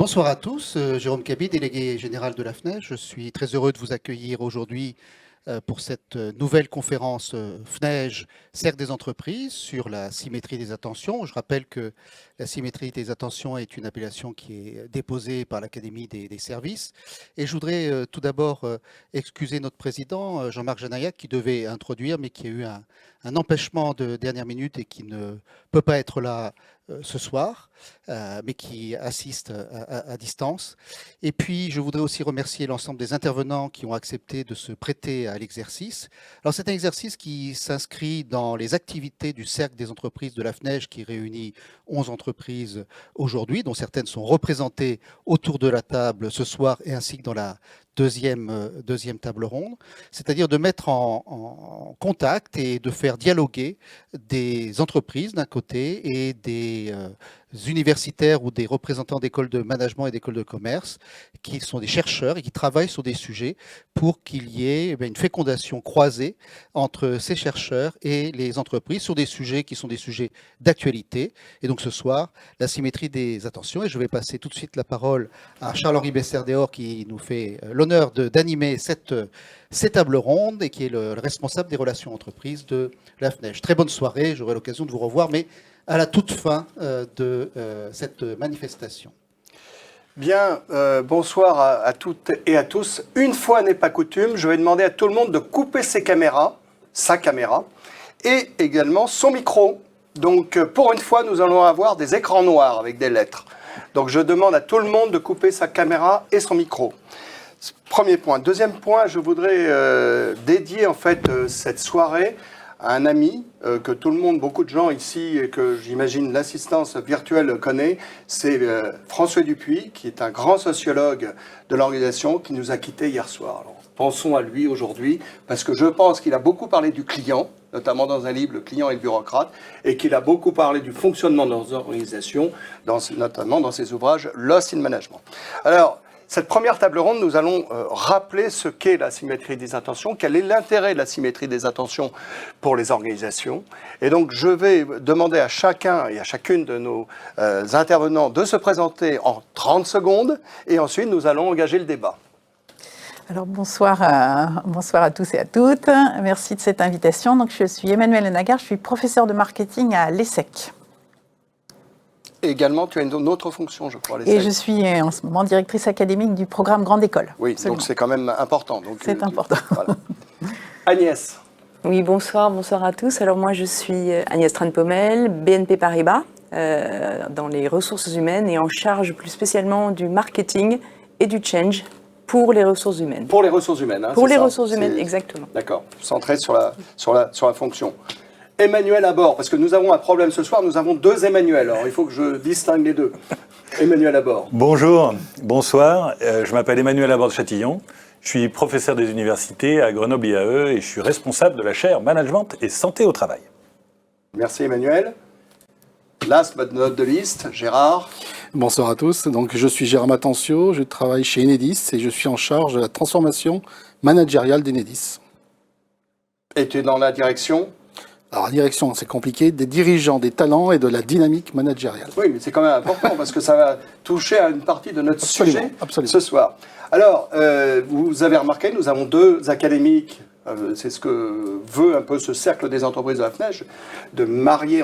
Bonsoir à tous, Jérôme Cabi, délégué général de la FNEJ. Je suis très heureux de vous accueillir aujourd'hui pour cette nouvelle conférence FNEJ, Cercle des entreprises, sur la symétrie des attentions. Je rappelle que la symétrie des attentions est une appellation qui est déposée par l'Académie des services. Et je voudrais tout d'abord excuser notre président, Jean-Marc Janaillac, qui devait introduire, mais qui a eu un empêchement de dernière minute et qui ne peut pas être là ce soir, mais qui assiste à distance. Et puis, je voudrais aussi remercier l'ensemble des intervenants qui ont accepté de se prêter à l'exercice. Alors, c'est un exercice qui s'inscrit dans les activités du Cercle des entreprises de la FNEJ, qui réunit 11 entreprises aujourd'hui, dont certaines sont représentées autour de la table ce soir, et ainsi que dans la deuxième table ronde, c'est-à-dire de mettre en contact et de faire dialoguer des entreprises d'un côté et des universitaires ou des représentants d'écoles de management et d'écoles de commerce qui sont des chercheurs et qui travaillent sur des sujets pour qu'il y ait une fécondation croisée entre ces chercheurs et les entreprises sur des sujets qui sont des sujets d'actualité. Et donc ce soir, la symétrie des attentions. Et je vais passer tout de suite la parole à Charles-Henri Besser-Déor qui nous fait l'honneur d'animer cette table ronde et qui est le responsable des relations entreprises de la FNEJ. Très bonne soirée, j'aurai l'occasion de vous revoir, mais à la toute fin de cette manifestation. Bien, bonsoir à toutes et à tous. Une fois n'est pas coutume, je vais demander à tout le monde de couper sa caméra, et également son micro. Donc, pour une fois, nous allons avoir des écrans noirs avec des lettres. Donc, je demande à tout le monde de couper sa caméra et son micro. Premier point. Deuxième point, je voudrais dédier en fait cette soirée à un ami que tout le monde, beaucoup de gens ici, et que j'imagine l'assistance virtuelle connaît, c'est François Dupuis, qui est un grand sociologue de l'organisation, qui nous a quittés hier soir. Alors, pensons à lui aujourd'hui, parce que je pense qu'il a beaucoup parlé du client, notamment dans un livre, Le client et le bureaucrate, et qu'il a beaucoup parlé du fonctionnement de nos organisations, notamment dans ses ouvrages Lost in Management. Alors, cette première table ronde, nous allons rappeler ce qu'est la symétrie des attentions, quel est l'intérêt de la symétrie des attentions pour les organisations. Et donc, je vais demander à chacun et à chacune de nos intervenants de se présenter en 30 secondes, et ensuite, nous allons engager le débat. Alors bonsoir à tous et à toutes. Merci de cette invitation. Donc, je suis Emmanuelle Nagar, je suis professeure de marketing à l'ESSEC. Et également, tu as une autre fonction, je crois. Et je suis en ce moment directrice académique du programme Grande École. Oui, absolument. Donc c'est quand même important. C'est important. Voilà. Agnès. Oui, bonsoir à tous. Alors moi, je suis Agnès Tran-Pommel, BNP Paribas, dans les ressources humaines et en charge plus spécialement du marketing et du change pour les ressources humaines. Pour les ressources humaines, hein, pour les ressources humaines, exactement. D'accord, centré sur la fonction. Emmanuel à bord, parce que nous avons un problème ce soir, nous avons deux Emmanuel, alors il faut que je distingue les deux. Emmanuel à bord. Bonjour, bonsoir, je m'appelle Emmanuel à bord de Châtillon, je suis professeur des universités à Grenoble IAE et je suis responsable de la chaire Management et Santé au Travail. Merci Emmanuel. Last but not the least, Gérard. Bonsoir à tous, donc je suis Gérard Matancio, je travaille chez Enedis et je suis en charge de la transformation managériale d'Enedis. Et tu es dans la direction ? Alors, la direction, c'est compliqué, des dirigeants, des talents et de la dynamique managériale. Oui, mais c'est quand même important parce que ça va toucher à une partie de notre sujet ce soir. Alors, vous avez remarqué, nous avons deux académiques, c'est ce que veut un peu ce cercle des entreprises de la FNEJ, de marier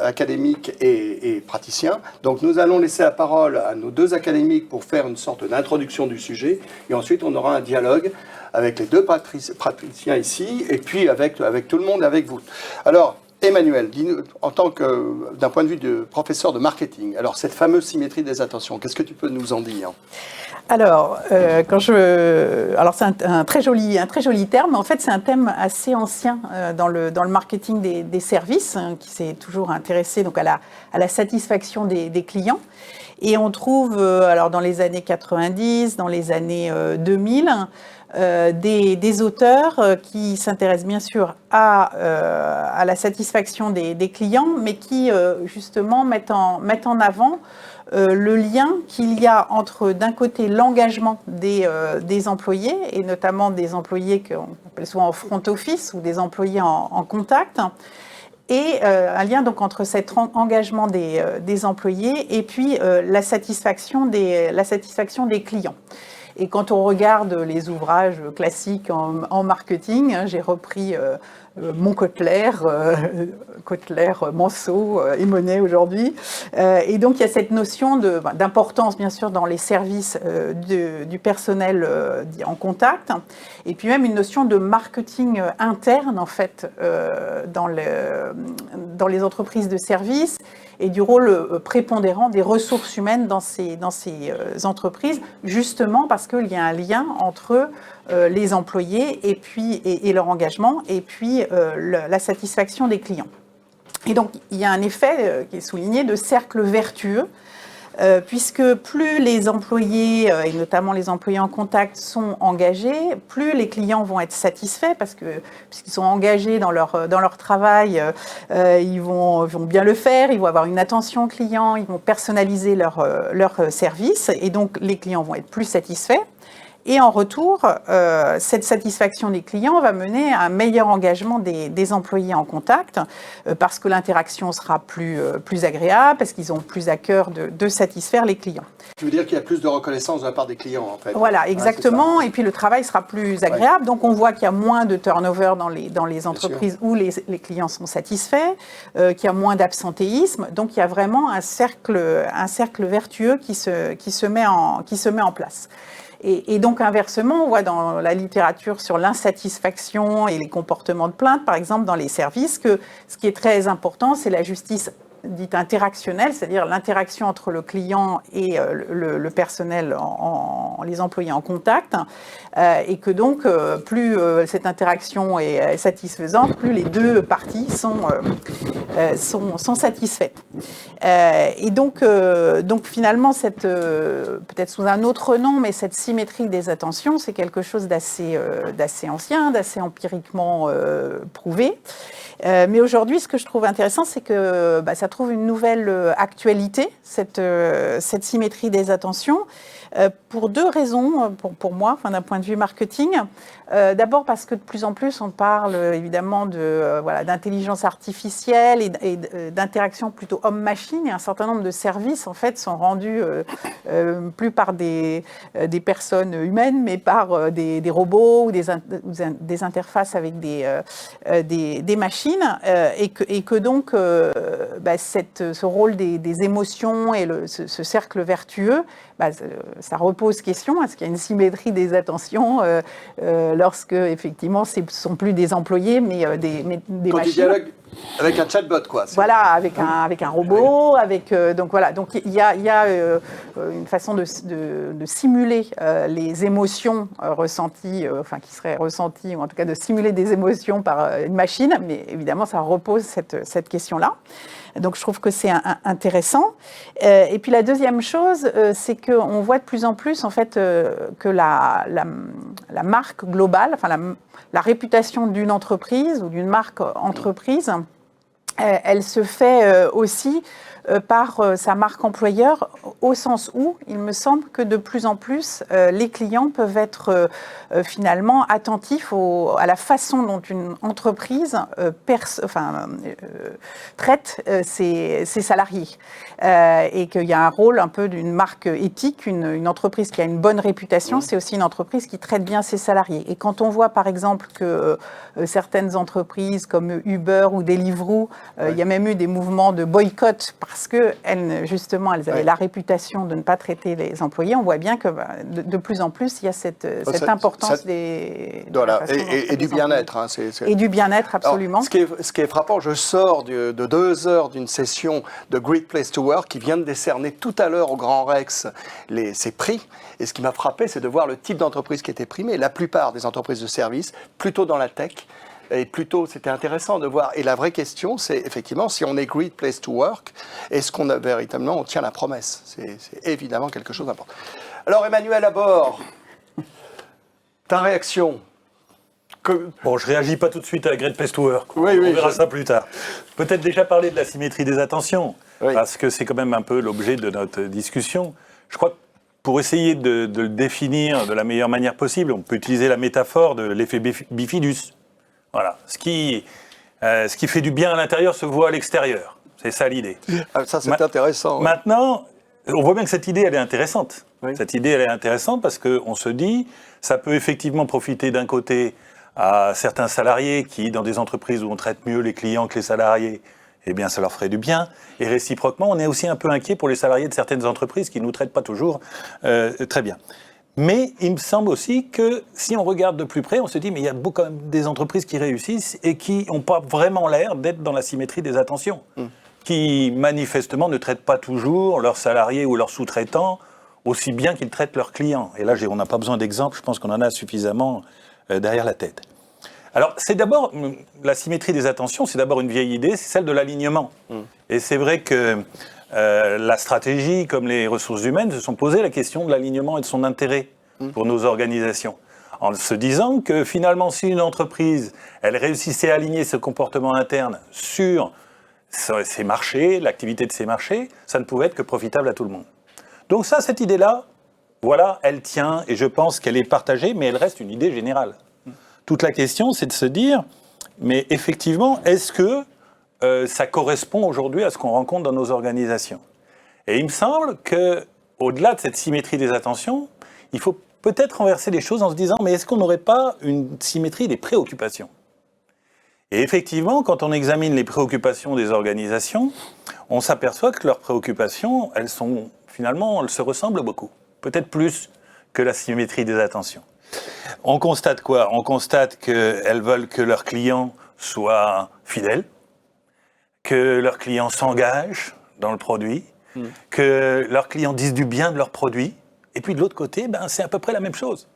académiques et praticiens. Donc, nous allons laisser la parole à nos deux académiques pour faire une sorte d'introduction du sujet et ensuite on aura un dialogue avec les deux praticiens ici, et puis avec tout le monde, avec vous. Alors, Emmanuel, dis-nous, en tant que, d'un point de vue de professeur de marketing, alors cette fameuse symétrie des attentions, qu'est-ce que tu peux nous en dire ? Alors, c'est un très joli terme, mais en fait c'est un thème assez ancien dans le marketing des services, qui s'est toujours intéressé donc à la satisfaction des clients. Et on trouve, alors dans les années 90, dans les années 2000, des auteurs qui s'intéressent bien sûr à la satisfaction des clients, mais qui justement mettent en avant le lien qu'il y a entre d'un côté l'engagement des employés, et notamment des employés qu'on appelle souvent en front office ou des employés en contact, et un lien donc entre cet engagement des employés et puis la satisfaction des clients. Et quand on regarde les ouvrages classiques en marketing, j'ai repris Mon Kotler, Manceau et Monet aujourd'hui. Et donc il y a cette notion d'importance bien sûr dans les services du personnel en contact, et puis même une notion de marketing interne en fait dans les entreprises de services, et du rôle prépondérant des ressources humaines dans ces entreprises, justement parce qu'il y a un lien entre les employés et leur engagement, et puis la satisfaction des clients. Et donc, il y a un effet qui est souligné de cercle vertueux, puisque plus les employés, et notamment les employés en contact, sont engagés, plus les clients vont être satisfaits, puisqu'ils sont engagés dans leur travail, ils vont bien le faire, ils vont avoir une attention client, ils vont personnaliser leur service, et donc les clients vont être plus satisfaits. Et en retour, cette satisfaction des clients va mener à un meilleur engagement des employés en contact, parce que l'interaction sera plus agréable, parce qu'ils ont plus à cœur de satisfaire les clients. Tu veux dire qu'il y a plus de reconnaissance de la part des clients, en fait. Voilà, exactement. Ouais, et puis le travail sera plus agréable. Ouais. Donc on voit qu'il y a moins de turnover dans les entreprises où les clients sont satisfaits, qu'il y a moins d'absentéisme. Donc il y a vraiment un cercle vertueux qui se met en place. Et donc inversement, on voit dans la littérature sur l'insatisfaction et les comportements de plainte, par exemple dans les services, que ce qui est très important, c'est la justice dite interactionnelle, c'est-à-dire l'interaction entre le client et le personnel, les employés en contact, et que donc plus cette interaction est satisfaisante, plus les deux parties sont satisfaites. Et donc finalement, peut-être sous un autre nom, mais cette symétrie des attentions, c'est quelque chose d'assez ancien, d'assez empiriquement prouvé. Mais aujourd'hui, ce que je trouve intéressant, c'est que ça trouve une nouvelle actualité, cette symétrie des attentions, pour deux raisons, pour moi, d'un point de vue marketing. D'abord parce que de plus en plus, on parle évidemment d'intelligence artificielle et d'interaction plutôt homme-machine, et un certain nombre de services, en fait, sont rendus plus par des personnes humaines, mais par des robots ou des interfaces avec des machines, et que donc ce rôle des émotions et ce cercle vertueux, ça repose question. Est-ce qu'il y a une symétrie des attentions lorsque, effectivement, ce ne sont plus des employés, mais des quand machines. Tu dialogues avec un chatbot, quoi. Voilà, avec un robot. Oui. Donc il y a une façon de simuler les émotions ressenties, qui seraient ressenties, ou en tout cas de simuler des émotions par une machine. Mais évidemment, ça repose cette question-là. Donc je trouve que c'est intéressant. Et puis la deuxième chose, c'est qu'on voit de plus en plus en fait que la marque globale, la réputation d'une entreprise ou d'une marque entreprise, elle se fait aussi par sa marque employeur, au sens où il me semble que de plus en plus les clients peuvent être finalement attentifs à la façon dont une entreprise traite ses salariés, et qu'il y a un rôle un peu d'une marque éthique. Une entreprise qui a une bonne réputation, c'est aussi une entreprise qui traite bien ses salariés. Et quand on voit par exemple que certaines entreprises comme Uber ou Deliveroo, il y a même eu des mouvements de boycott parce qu'elles, justement, elles avaient la réputation de ne pas traiter les employés. On voit bien que de plus en plus, il y a cette importance des... Voilà, et du bien-être. Et du bien-être, absolument. Alors, ce qui est frappant, je sors de 2 heures d'une session de Great Place to Work qui vient de décerner tout à l'heure au Grand Rex ses prix. Et ce qui m'a frappé, c'est de voir le type d'entreprise qui était primé. La plupart des entreprises de services, plutôt dans la tech, et plutôt, c'était intéressant de voir. Et la vraie question, c'est effectivement, si on est Great Place to Work, est-ce qu'on a véritablement, on tient la promesse? C'est évidemment quelque chose d'important. Alors, Emmanuel Laborde, ta réaction? Bon, je ne réagis pas tout de suite à Great Place to Work. Oui, on verra ça plus tard. Peut-être déjà parler de la symétrie des attentions, parce que c'est quand même un peu l'objet de notre discussion. Je crois que pour essayer de le définir de la meilleure manière possible, on peut utiliser la métaphore de l'effet bifidus. Voilà. Ce qui Ce qui fait du bien à l'intérieur se voit à l'extérieur. C'est ça l'idée. Ah, ça, c'est intéressant. Ouais. Maintenant, on voit bien que cette idée, elle est intéressante. Oui. Cette idée, elle est intéressante parce qu'on se dit, ça peut effectivement profiter d'un côté à certains salariés qui, dans des entreprises où on traite mieux les clients que les salariés, eh bien, ça leur ferait du bien. Et réciproquement, on est aussi un peu inquiet pour les salariés de certaines entreprises qui ne nous traitent pas toujours très bien. Mais il me semble aussi que si on regarde de plus près, on se dit, mais il y a beaucoup quand même des entreprises qui réussissent et qui n'ont pas vraiment l'air d'être dans la symétrie des attentions, qui manifestement ne traitent pas toujours leurs salariés ou leurs sous-traitants aussi bien qu'ils traitent leurs clients. Et là, on n'a pas besoin d'exemples, je pense qu'on en a suffisamment derrière la tête. Alors, c'est d'abord, la symétrie des attentions, c'est d'abord une vieille idée, c'est celle de l'alignement. Et c'est vrai que la stratégie, comme les ressources humaines, se sont posées la question de l'alignement et de son intérêt pour nos organisations. En se disant que finalement, si une entreprise, elle réussissait à aligner ce comportement interne sur ses marchés, l'activité de ses marchés, ça ne pouvait être que profitable à tout le monde. Donc ça, cette idée-là, voilà, elle tient, et je pense qu'elle est partagée, mais elle reste une idée générale. Toute la question, c'est de se dire, mais effectivement, est-ce que ça correspond aujourd'hui à ce qu'on rencontre dans nos organisations ? Et il me semble qu'au-delà de cette symétrie des attentions, il faut peut-être renverser les choses en se disant, mais est-ce qu'on n'aurait pas une symétrie des préoccupations ? Et effectivement, quand on examine les préoccupations des organisations, on s'aperçoit que leurs préoccupations, elles se ressemblent beaucoup. Peut-être plus que la symétrie des attentions. On constate quoi ? On constate qu'elles veulent que leurs clients soient fidèles, que leurs clients s'engagent dans le produit, que leurs clients disent du bien de leurs produits. Et puis de l'autre côté, c'est à peu près la même chose.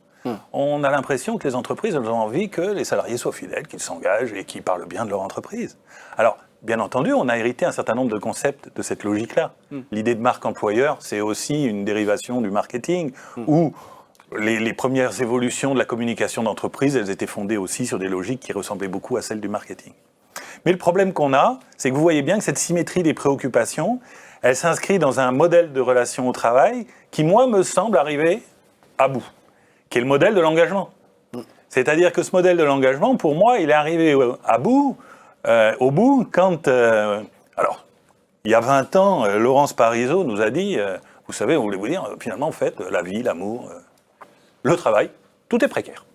On a l'impression que les entreprises elles ont envie que les salariés soient fidèles, qu'ils s'engagent et qu'ils parlent bien de leur entreprise. Alors, bien entendu, on a hérité un certain nombre de concepts de cette logique-là. L'idée de marque employeur, c'est aussi une dérivation du marketing, où les premières évolutions de la communication d'entreprise, elles étaient fondées aussi sur des logiques qui ressemblaient beaucoup à celles du marketing. Mais le problème qu'on a, c'est que vous voyez bien que cette symétrie des préoccupations, elle s'inscrit dans un modèle de relation au travail qui, moi, me semble arriver à bout, qui est le modèle de l'engagement. C'est-à-dire que ce modèle de l'engagement, pour moi, il est arrivé à bout, au bout, quand... alors, il y a 20 ans, Laurence Parisot nous a dit, vous savez, on voulait vous dire, finalement, en fait, la vie, l'amour, le travail, tout est précaire.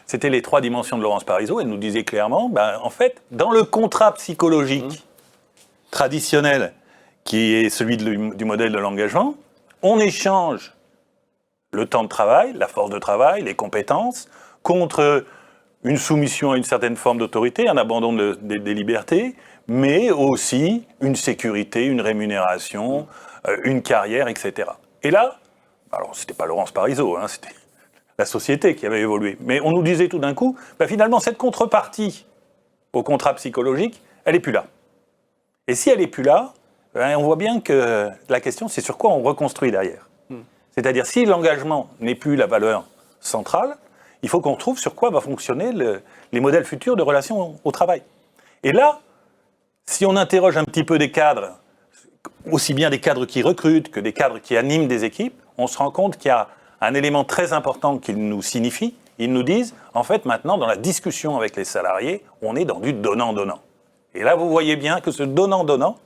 C'était les 3 dimensions de Laurence Parisot. Elle nous disait clairement, en fait, dans le contrat psychologique traditionnel, qui est celui du modèle de l'engagement, on échange le temps de travail, la force de travail, les compétences, contre une soumission à une certaine forme d'autorité, un abandon des libertés, mais aussi une sécurité, une rémunération, une carrière, etc. Et là, alors c'était pas Laurence Parisot, c'était la société qui avait évolué, mais on nous disait tout d'un coup, finalement cette contrepartie au contrat psychologique, elle n'est plus là. Et si elle n'est plus là, on voit bien que la question, c'est sur quoi on reconstruit derrière. C'est-à-dire, si l'engagement n'est plus la valeur centrale, il faut qu'on retrouve sur quoi va fonctionner les modèles futurs de relations au travail. Et là, si on interroge un petit peu des cadres, aussi bien des cadres qui recrutent que des cadres qui animent des équipes, on se rend compte qu'il y a un élément très important qu'ils nous signifient. Ils nous disent, en fait, maintenant, dans la discussion avec les salariés, on est dans du donnant-donnant. Et là, vous voyez bien que ce donnant-donnant,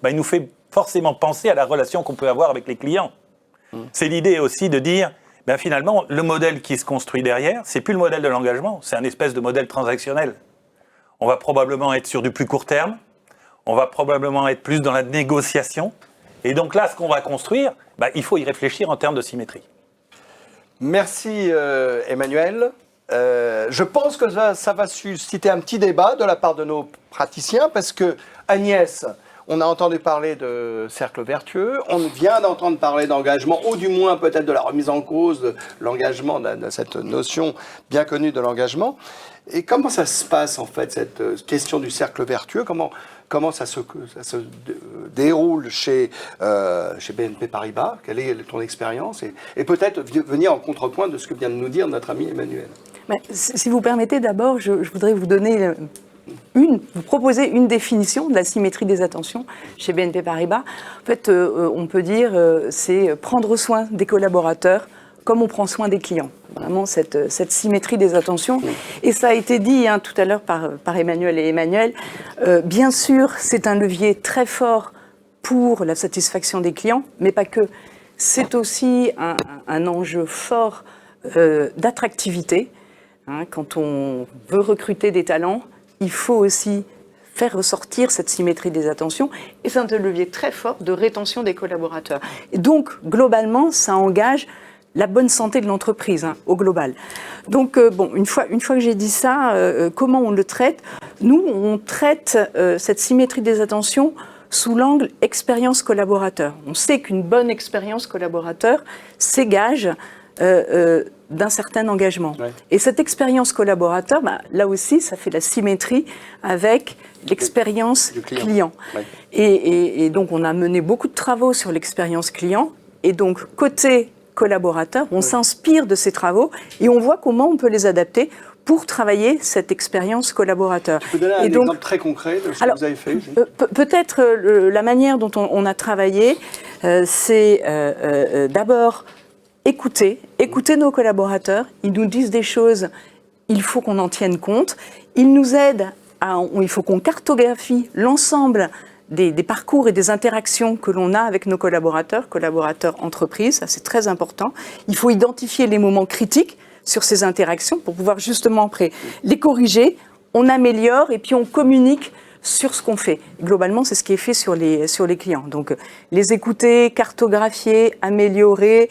il nous fait forcément penser à la relation qu'on peut avoir avec les clients. C'est l'idée aussi de dire, finalement, le modèle qui se construit derrière, c'est plus le modèle de l'engagement, c'est un espèce de modèle transactionnel. On va probablement être sur du plus court terme, on va probablement être plus dans la négociation, et donc là, ce qu'on va construire, il faut y réfléchir en termes de symétrie. Merci Emmanuel. Je pense que ça va susciter un petit débat de la part de nos praticiens, parce que Agnès, on a entendu parler de cercle vertueux, on vient d'entendre parler d'engagement, ou du moins peut-être de la remise en cause de l'engagement, de cette notion bien connue de l'engagement. Et comment ça se passe en fait, cette question du cercle vertueux, comment ça se déroule chez BNP Paribas? Quelle est ton expérience? Et peut-être venir en contrepoint de ce que vient de nous dire notre ami Emmanuel. Si vous permettez, d'abord, je voudrais vous donner vous proposer une définition de la symétrie des attentions chez BNP Paribas. En fait, on peut dire c'est prendre soin des collaborateurs comme on prend soin des clients. vraiment cette symétrie des attentions. Et ça a été dit tout à l'heure par Emmanuel et Emmanuel. Bien sûr, c'est un levier très fort pour la satisfaction des clients, mais pas que. C'est aussi un enjeu fort d'attractivité. Quand on veut recruter des talents, il faut aussi faire ressortir cette symétrie des attentions, et c'est un levier très fort de rétention des collaborateurs. Et donc, globalement, ça engage la bonne santé de l'entreprise, au global. Donc, une fois que j'ai dit ça, comment on le traite ? Nous, on traite cette symétrie des attentions sous l'angle expérience collaborateur. On sait qu'une bonne expérience collaborateur s'égage d'un certain engagement. Ouais. Et cette expérience collaborateur, là aussi, ça fait la symétrie avec l'expérience client. Ouais. Et donc, on a mené beaucoup de travaux sur l'expérience client. Et donc, côté collaborateur, on s'inspire de ces travaux et on voit comment on peut les adapter pour travailler cette expérience collaborateur. Tu peux donner un exemple très concret de ce que vous avez fait peut-être la manière dont on a travaillé, c'est d'abord écouter nos collaborateurs. Ils nous disent des choses, il faut qu'on en tienne compte. Ils nous aident, il faut qu'on cartographie l'ensemble des parcours et des interactions que l'on a avec nos collaborateurs entreprises, ça c'est très important. Il faut identifier les moments critiques sur ces interactions pour pouvoir justement après les corriger, on améliore et puis on communique sur ce qu'on fait. Globalement, c'est ce qui est fait sur les clients. Donc, les écouter, cartographier, améliorer,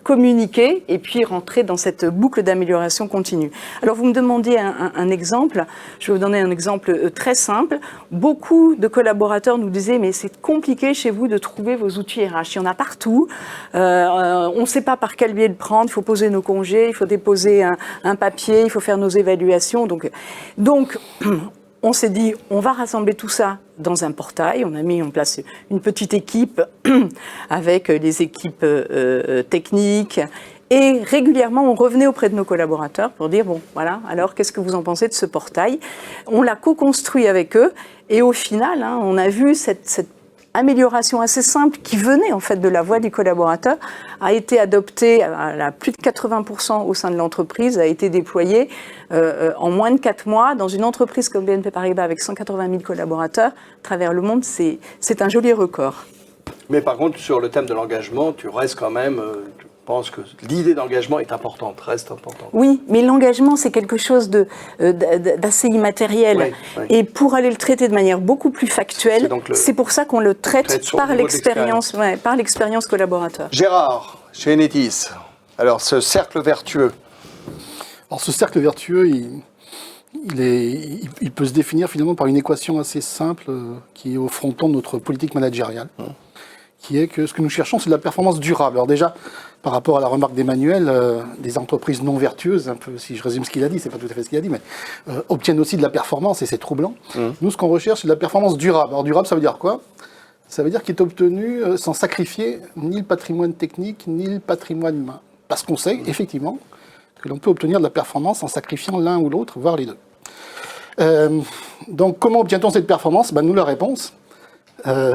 communiquer et puis rentrer dans cette boucle d'amélioration continue. Alors, vous me demandiez un exemple. Je vais vous donner un exemple très simple. Beaucoup de collaborateurs nous disaient « mais c'est compliqué chez vous de trouver vos outils RH. Il y en a partout. On ne sait pas par quel biais le prendre. Il faut poser nos congés, il faut déposer un papier, il faut faire nos évaluations. » Donc on s'est dit, on va rassembler tout ça dans un portail. On a mis en place une petite équipe avec les équipes techniques. Et régulièrement, on revenait auprès de nos collaborateurs pour dire, bon, voilà, alors qu'est-ce que vous en pensez de ce portail ? On l'a co-construit avec eux. Et au final, on a vu cette amélioration assez simple qui venait en fait de la voix des collaborateurs, a été adoptée à plus de 80% au sein de l'entreprise, a été déployée en moins de 4 mois dans une entreprise comme BNP Paribas avec 180 000 collaborateurs à travers le monde. C'est un joli record. Mais par contre, sur le thème de l'engagement, tu restes quand même... Je pense que l'idée d'engagement est importante, reste importante. Oui, mais l'engagement, c'est quelque chose d'assez immatériel. Oui, oui. Et pour aller le traiter de manière beaucoup plus factuelle, c'est pour ça qu'on le traite par l'expérience collaborateur. Gérard, chez Enedis, alors ce cercle vertueux. Alors ce cercle vertueux, il peut se définir finalement par une équation assez simple qui est au fronton de notre politique managériale. Qui est que ce que nous cherchons, c'est de la performance durable. Alors déjà, par rapport à la remarque d'Emmanuel, des entreprises non vertueuses, un peu, si je résume ce qu'il a dit, c'est pas tout à fait ce qu'il a dit, mais obtiennent aussi de la performance, et c'est troublant. Nous, ce qu'on recherche, c'est de la performance durable. Alors durable, ça veut dire quoi ? Ça veut dire qu'il est obtenu sans sacrifier ni le patrimoine technique, ni le patrimoine humain. Parce qu'on sait, effectivement, que l'on peut obtenir de la performance en sacrifiant l'un ou l'autre, voire les deux. Donc, comment obtient-on cette performance ? Nous, la réponse,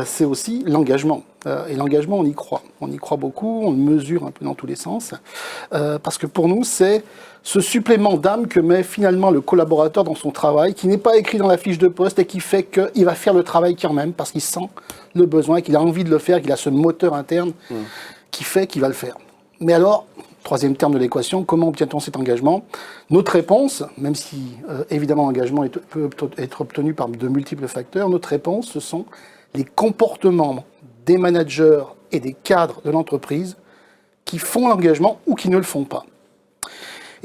c'est aussi l'engagement. Et l'engagement, on y croit. On y croit beaucoup, on le mesure un peu dans tous les sens. Parce que pour nous, c'est ce supplément d'âme que met finalement le collaborateur dans son travail, qui n'est pas écrit dans la fiche de poste et qui fait qu'il va faire le travail quand même, parce qu'il sent le besoin, qu'il a envie de le faire, qu'il a ce moteur interne qui fait qu'il va le faire. Mais alors, troisième terme de l'équation, comment obtient-on cet engagement ? Notre réponse, même si évidemment l'engagement peut être obtenu par de multiples facteurs, notre réponse, ce sont les comportements des managers et des cadres de l'entreprise qui font l'engagement ou qui ne le font pas.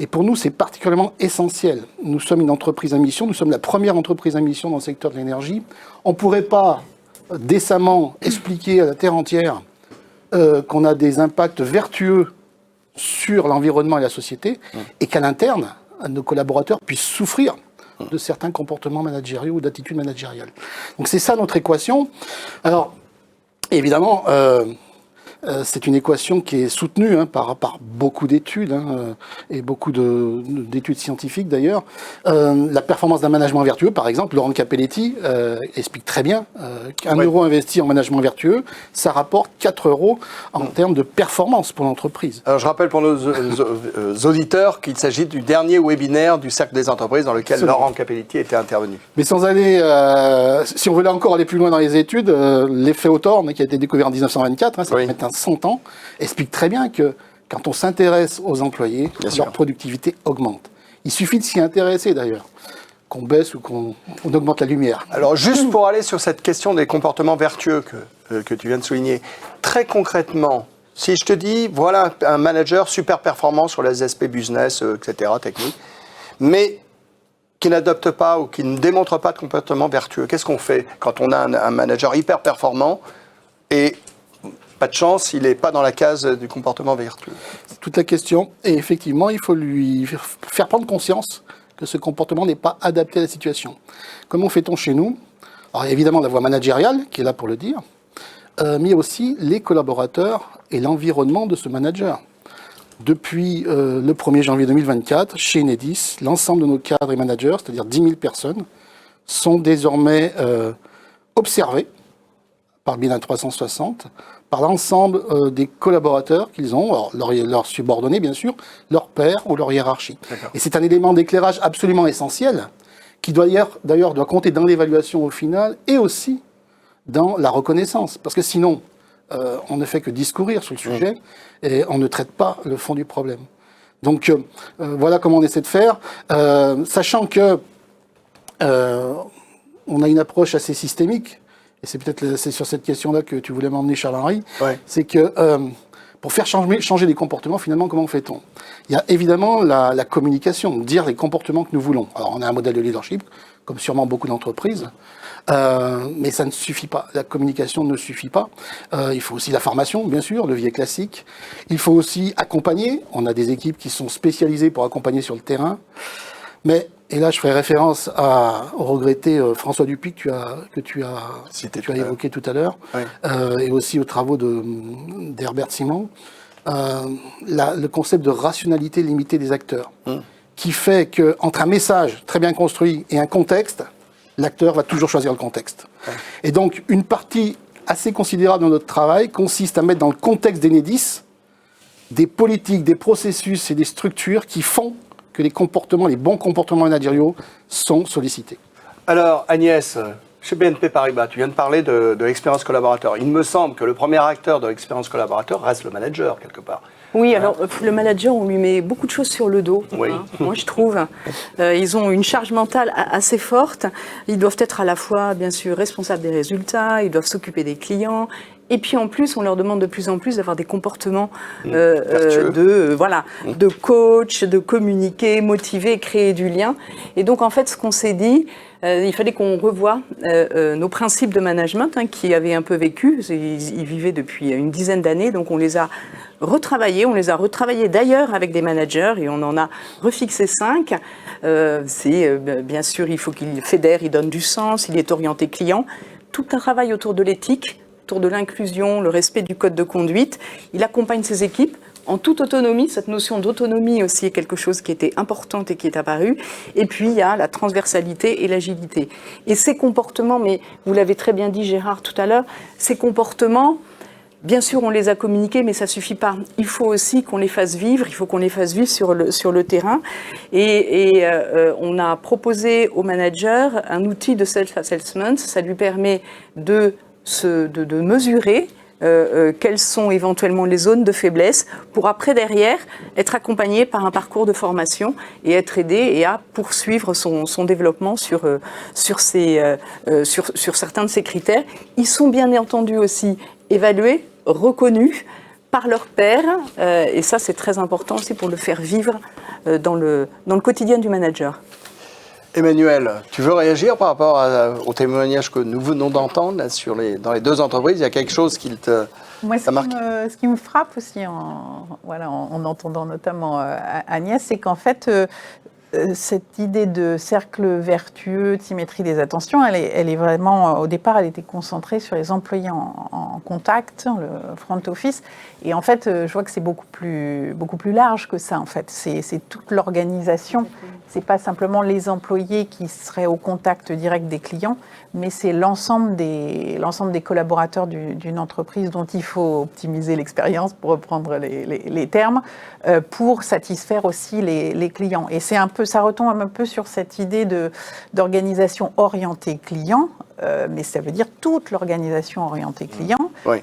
Et pour nous, c'est particulièrement essentiel. Nous sommes une entreprise à mission, nous sommes la première entreprise à mission dans le secteur de l'énergie. On ne pourrait pas décemment expliquer à la terre entière qu'on a des impacts vertueux sur l'environnement et la société, et qu'à l'interne, nos collaborateurs puissent souffrir de certains comportements managériaux ou d'attitudes managériales. Donc c'est ça notre équation. Alors, évidemment, c'est une équation qui est soutenue par beaucoup d'études, et beaucoup d'études scientifiques d'ailleurs. La performance d'un management vertueux, par exemple, Laurent Capelletti explique très bien qu'un euro investi en management vertueux, ça rapporte 4 euros en termes de performance pour l'entreprise. Alors je rappelle pour nos auditeurs qu'il s'agit du dernier webinaire du Cercle des entreprises dans lequel Laurent Capelletti était intervenu. Mais sans aller, si on voulait encore aller plus loin dans les études, l'effet Hawthorne, qui a été découvert en 1924, ça fait maintenant 100 ans, explique très bien que quand on s'intéresse aux employés, leur productivité augmente. Il suffit de s'y intéresser d'ailleurs, qu'on baisse ou qu'on augmente la lumière. Alors juste pour aller sur cette question des comportements vertueux que tu viens de souligner, très concrètement, si je te dis, voilà un manager super performant sur les aspects business, etc., techniques, mais qui n'adopte pas ou qui ne démontre pas de comportement vertueux, qu'est-ce qu'on fait quand on a un manager hyper performant et pas de chance, il n'est pas dans la case du comportement vertueux? C'est toute la question. Et effectivement, il faut lui faire prendre conscience que ce comportement n'est pas adapté à la situation. Comment fait-on chez nous? Alors, il y a évidemment la voie managériale, qui est là pour le dire, mais il y a aussi les collaborateurs et l'environnement de ce manager. Depuis le 1er janvier 2024, chez Enedis, l'ensemble de nos cadres et managers, c'est-à-dire 10 000 personnes, sont désormais observés par Bilan 360, par l'ensemble des collaborateurs qu'ils ont, alors leurs subordonnés bien sûr, leurs pairs ou leur hiérarchie. Et c'est un élément d'éclairage absolument essentiel qui d'ailleurs doit compter dans l'évaluation au final et aussi dans la reconnaissance. Parce que sinon, on ne fait que discourir sur le sujet et on ne traite pas le fond du problème. Donc voilà comment on essaie de faire, sachant que on a une approche assez systémique. Et c'est sur cette question-là que tu voulais m'emmener, Charles-Henri. C'est que pour faire changer les comportements, finalement, comment fait-on? Il y a évidemment la communication, dire les comportements que nous voulons. Alors, on a un modèle de leadership, comme sûrement beaucoup d'entreprises, mais ça ne suffit pas. La communication ne suffit pas. Il faut aussi la formation, bien sûr, levier classique. Il faut aussi accompagner. On a des équipes qui sont spécialisées pour accompagner sur le terrain. Mais, et là je ferai référence au regretté François Dupuy que tu as évoqué tout à l'heure, et aussi aux travaux d'Herbert Simon, le concept de rationalité limitée des acteurs, qui fait qu'entre un message très bien construit et un contexte, l'acteur va toujours choisir le contexte. Et donc une partie assez considérable de notre travail consiste à mettre dans le contexte d'Enedis des politiques, des processus et des structures qui font que les bons comportements managériaux sont sollicités. Alors Agnès, chez BNP Paribas, tu viens de parler de l'expérience collaborateur. Il me semble que le premier acteur de l'expérience collaborateur reste le manager, quelque part. Oui, alors le manager, on lui met beaucoup de choses sur le dos, moi je trouve. Ils ont une charge mentale assez forte. Ils doivent être à la fois, bien sûr, responsables des résultats, ils doivent s'occuper des clients. Et puis en plus, on leur demande de plus en plus d'avoir des comportements de coach, de communiquer, motiver, créer du lien. Et donc en fait, ce qu'on s'est dit, il fallait qu'on revoie nos principes de management qui avaient un peu vécu. Ils vivaient depuis une dizaine d'années, donc on les a retravaillés. On les a retravaillés d'ailleurs avec des managers et on en a refixé 5. Bien sûr, il faut qu'il fédère, il donne du sens, il est orienté client. Tout un travail autour de l'éthique, autour de l'inclusion, le respect du code de conduite. Il accompagne ses équipes en toute autonomie. Cette notion d'autonomie aussi est quelque chose qui était importante et qui est apparu. Et puis, il y a la transversalité et l'agilité. Et ces comportements, mais vous l'avez très bien dit Gérard tout à l'heure, ces comportements, bien sûr, on les a communiqués, mais ça ne suffit pas. Il faut aussi qu'on les fasse vivre, il faut qu'on les fasse vivre sur le terrain. Et on a proposé au manager un outil de self-assessment. Ça lui permet de mesurer quelles sont éventuellement les zones de faiblesse pour après, derrière, être accompagné par un parcours de formation et être aidé et à poursuivre son développement sur certains de ces critères. Ils sont bien entendu aussi évalués, reconnus par leurs pairs et ça, c'est très important aussi pour le faire vivre dans le quotidien du manager. Emmanuel, tu veux réagir par rapport au témoignage que nous venons d'entendre dans les deux entreprises? Il y a quelque chose qui te marque? Ce qui me frappe aussi en entendant notamment Agnès, c'est qu'en fait, Cette idée de cercle vertueux, de symétrie des attentions, elle est vraiment, au départ, elle était concentrée sur les employés en contact, le front office. Et en fait, je vois que c'est beaucoup plus large que ça, en fait. C'est toute l'organisation. C'est pas simplement les employés qui seraient au contact direct des clients, mais c'est l'ensemble des collaborateurs d'une entreprise dont il faut optimiser l'expérience, pour reprendre les termes, pour satisfaire aussi les clients. Et ça retombe un peu sur cette idée d'organisation orientée client, mais ça veut dire toute l'organisation orientée client. Oui.